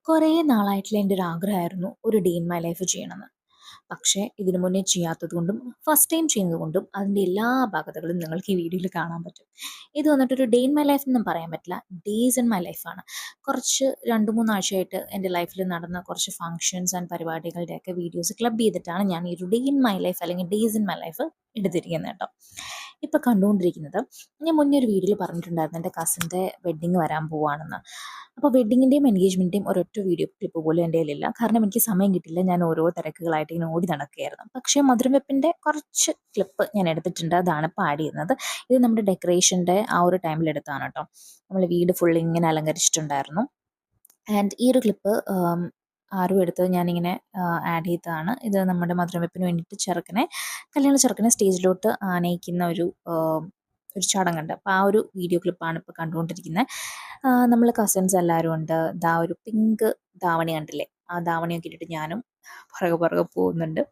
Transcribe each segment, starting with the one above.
കുറേ നാളായിട്ടുള്ള എൻ്റെ ഒരു ആഗ്രഹമായിരുന്നു ഒരു ഡേ ഇൻ മൈ ലൈഫ് ചെയ്യണമെന്ന്. പക്ഷേ ഇതിനു മുന്നേ ചെയ്യാത്തത് കൊണ്ടും ഫസ്റ്റ് ടൈം ചെയ്യുന്നത് കൊണ്ടും അതിൻ്റെ എല്ലാ അപാകതകളും നിങ്ങൾക്ക് ഈ വീഡിയോയിൽ കാണാൻ പറ്റും. ഇത് വന്നിട്ടൊരു ഡേ ഇൻ മൈ ലൈഫ് എന്നും പറയാൻ പറ്റില്ല, ഡേയ്സ് ഇൻ മൈ ലൈഫാണ്. കുറച്ച് 2-3 ആഴ്ചയായിട്ട് എൻ്റെ ലൈഫിൽ നടന്ന കുറച്ച് ഫങ്ഷൻസ് ആൻഡ് പരിപാടികളുടെയൊക്കെ വീഡിയോസ് ക്ലബ് ചെയ്തിട്ടാണ് ഞാൻ ഈ ഒരു ഡേ ഇൻ മൈ ലൈഫ് അല്ലെങ്കിൽ ഡേയ്സ് ഇൻ മൈ ലൈഫ് എടുത്തിരിക്കുന്നത് കേട്ടോ. ഇപ്പോൾ കണ്ടുകൊണ്ടിരിക്കുന്നത്, ഞാൻ മുന്നേ ഒരു വീഡിയോയിൽ പറഞ്ഞിട്ടുണ്ടായിരുന്നു എൻ്റെ കസിൻ്റെ വെഡ്ഡിങ് വരാൻ പോവുകയാണെന്ന്. അപ്പോൾ വെഡ്ഡിങ്ങിൻ്റെയും എൻഗേജ്മെൻറ്റിൻ്റെയും ഒരൊറ്റ വീഡിയോ ക്ലിപ്പ് പോലും എൻ്റെ കയ്യിലില്ല. കാരണം എനിക്ക് സമയം കിട്ടില്ല. ഞാൻ ഓരോ തിരക്കുകളായിട്ട് ഇങ്ങനെ ഓടി നടക്കുകയായിരുന്നു. പക്ഷേ മധുരം വെപ്പിൻ്റെ കുറച്ച് ക്ലിപ്പ് ഞാൻ എടുത്തിട്ടുണ്ട്. അതാണ് ഇപ്പോൾ ആഡ് ചെയ്യുന്നത്. ഇത് നമ്മുടെ ഡെക്കറേഷൻ്റെ ആ ഒരു ടൈമിൽ എടുത്തതാണ് കേട്ടോ. നമ്മൾ വീട് ഫുൾ ഇങ്ങനെ അലങ്കരിച്ചിട്ടുണ്ടായിരുന്നു. ആൻഡ് ഈ ഒരു ക്ലിപ്പ് ആരും എടുത്ത് ഞാനിങ്ങനെ ആഡ് ചെയ്തതാണ്. ഇത് നമ്മുടെ മധുരം വെപ്പിന് വേണ്ടിയിട്ട് കല്യാണ ചെറുക്കനെ സ്റ്റേജിലോട്ട് ആനയിക്കുന്ന ഒരു ചടങ്ങുണ്ട്. അപ്പോൾ ആ ഒരു വീഡിയോ ക്ലിപ്പാണ് ഇപ്പോൾ കണ്ടുകൊണ്ടിരിക്കുന്നത്. നമ്മൾ കസിൻസ് എല്ലാവരും ഉണ്ട്. ദാ ഒരു പിങ്ക് ധാവണി കണ്ടില്ലേ, ആ ധാവണിയൊക്കെ ഇട്ടിട്ട് ഞാനും പുറകെ പോകുന്നുണ്ട്.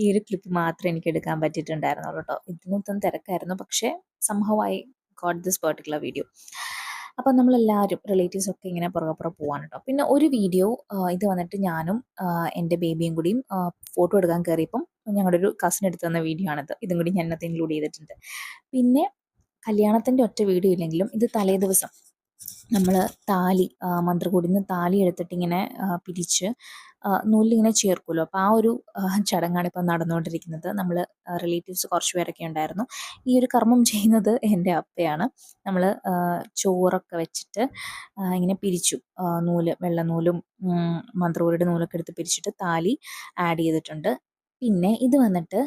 ഈ ഒരു ക്ലിപ്പ് മാത്രമേ എനിക്ക് എടുക്കാൻ പറ്റിയിട്ടുണ്ടായിരുന്നുള്ളൂ കേട്ടോ. ഇതിനൊത്തും തിരക്കായിരുന്നു, പക്ഷേ somehow I got this particular video. അപ്പം നമ്മളെല്ലാവരും റിലേറ്റീവ്സൊക്കെ ഇങ്ങനെ പുറകെ പോവാണ് കേട്ടോ. പിന്നെ ഒരു വീഡിയോ, ഇത് വന്നിട്ട് ഞാനും എൻ്റെ ബേബിയും കൂടിയും ഫോട്ടോ എടുക്കാൻ കയറിയപ്പം ഞങ്ങളുടെ ഒരു കസിൻ എടുത്തു തന്ന വീഡിയോ ആണിത്. ഇതും കൂടി ഞാൻ ഇതിനകത്ത് ഇൻക്ലൂഡ് ചെയ്തിട്ടുണ്ട്. പിന്നെ കല്യാണത്തിൻ്റെ ഒറ്റ വീഡിയോ ഇല്ലെങ്കിലും ഇത് തലേ ദിവസം നമ്മൾ താലി, മന്ത്രകോടിയിൽ നിന്ന് താലി എടുത്തിട്ട് ഇങ്ങനെ പിരിച്ച് നൂലിലിങ്ങനെ ചേർക്കുമല്ലോ. അപ്പോൾ ആ ഒരു ചടങ്ങാണ് ഇപ്പം നടന്നുകൊണ്ടിരിക്കുന്നത്. നമ്മൾ റിലേറ്റീവ്സ് കുറച്ച് പേരൊക്കെ ഉണ്ടായിരുന്നു. ഈ ഒരു കർമ്മം ചെയ്യുന്നത് എൻ്റെ അപ്പയാണ്. നമ്മൾ ചോറൊക്കെ വെച്ചിട്ട് ഇങ്ങനെ പിരിച്ചു, വെള്ള നൂലും മന്ത്രകോടിയുടെ നൂലൊക്കെ എടുത്ത് പിരിച്ചിട്ട് താലി ആഡ് ചെയ്തിട്ടുണ്ട്. പിന്നെ ഇത് വന്നിട്ട്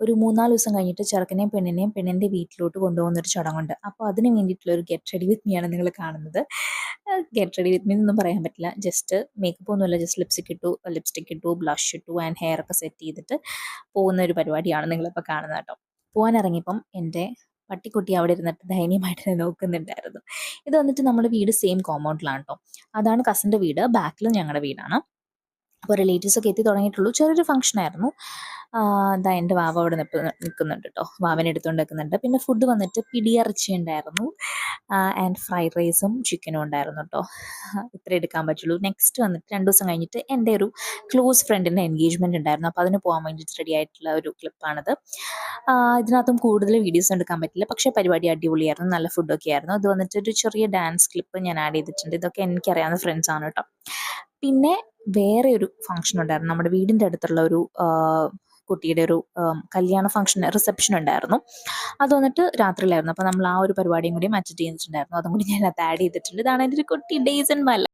ഒരു 3-4 ദിവസം കഴിഞ്ഞിട്ട് ചെറുക്കനെയും പെണ്ണിൻ്റെ വീട്ടിലോട്ട് കൊണ്ടുപോകുന്നൊരു ചടങ്ങുണ്ട്. അപ്പോൾ അതിന് വേണ്ടിയിട്ടുള്ള ഒരു ഗെറ്റ് റെഡി വിത്ത് മീ ആണ് നിങ്ങൾ കാണുന്നത്. ഗെറ്റ് റെഡി വിത്ത് മീ എന്നൊന്നും പറയാൻ പറ്റില്ല. ജസ്റ്റ് മേക്കപ്പ് ഒന്നുമില്ല, ജസ്റ്റ് ലിപ്സ്റ്റിക് ഇട്ടു, ബ്ലഷ് ഇട്ടു ആൻഡ് ഹെയർ ഒക്കെ സെറ്റ് ചെയ്തിട്ട് പോകുന്ന ഒരു പരിപാടിയാണ് നിങ്ങളിപ്പോൾ കാണുന്നത് കേട്ടോ. പോകാനിറങ്ങിയപ്പം എൻ്റെ പട്ടിക്കുട്ടി അവിടെ ഇരുന്നിട്ട് ദയനീയമായിട്ട് നോക്കുന്നുണ്ടായിരുന്നു. ഇത് വന്നിട്ട് നമ്മുടെ വീട് സെയിം കോമ്പൗണ്ടിലാണ് കേട്ടോ. അതാണ് കസിൻ്റെ വീട്, ബാക്കിൽ ഞങ്ങളുടെ വീടാണ്. അപ്പോൾ റിലേറ്റീവ്സൊക്കെ എത്തി തുടങ്ങിയിട്ടുള്ളൂ. ചെറിയൊരു ഫംഗ്ഷനായിരുന്നു. ദാ എൻ്റെ വാവ അവിടെ നിൽക്കുന്നുണ്ട് കേട്ടോ. വാവനെ എടുത്തുകൊണ്ട് നിൽക്കുന്നുണ്ട്. പിന്നെ ഫുഡ് വന്നിട്ട് പിടിയിറച്ചി ഉണ്ടായിരുന്നു, ആൻഡ് ഫ്രൈഡ് റൈസും ചിക്കനും ഉണ്ടായിരുന്നു കേട്ടോ. ഇത്രേ എടുക്കാൻ പറ്റുള്ളൂ. നെക്സ്റ്റ് വന്നിട്ട് 2 ദിവസം കഴിഞ്ഞിട്ട് എൻ്റെ ഒരു ക്ലോസ് ഫ്രണ്ടിൻ്റെ എൻഗേജ്മെൻറ്റ് ഉണ്ടായിരുന്നു. അപ്പോൾ അതിന് പോകാൻ വേണ്ടിയിട്ട് റെഡി ആയിട്ടുള്ള ഒരു ക്ലിപ്പാണിത്. ഇതിനകത്തും കൂടുതൽ വീഡിയോസ് എടുക്കാൻ പറ്റില്ല, പക്ഷേ പരിപാടി അടിപൊളിയായിരുന്നു, നല്ല ഫുഡൊക്കെ ആയിരുന്നു. ഇത് വന്നിട്ട് ഒരു ചെറിയ ഡാൻസ് ക്ലിപ്പ് ഞാൻ ആഡ് ചെയ്തിട്ടുണ്ട്. ഇതൊക്കെ എനിക്കറിയാവുന്ന ഫ്രണ്ട്സാണ് കേട്ടോ. പിന്നെ വേറെ ഒരു ഫംഗ്ഷൻ ഉണ്ടായിരുന്നു. നമ്മുടെ വീടിൻ്റെ അടുത്തുള്ള ഒരു കുട്ടിയുടെ ഒരു കല്യാണ ഫംഗ്ഷൻ റിസപ്ഷൻ ഉണ്ടായിരുന്നു. അത് വന്നിട്ട് രാത്രിയിലായിരുന്നു. അപ്പോൾ നമ്മൾ ആ ഒരു പരിപാടിയും കൂടി അറ്റൻഡ് ചെയ്തിട്ടുണ്ടായിരുന്നു. അതും കൂടി ഞാൻ അത് ആഡ് ചെയ്തിട്ടുണ്ട്. ഇതാണ് എൻ്റെ ഒരു കുട്ടി ഡേയ്സ് ഇൻ മൈ ലൈഫ്.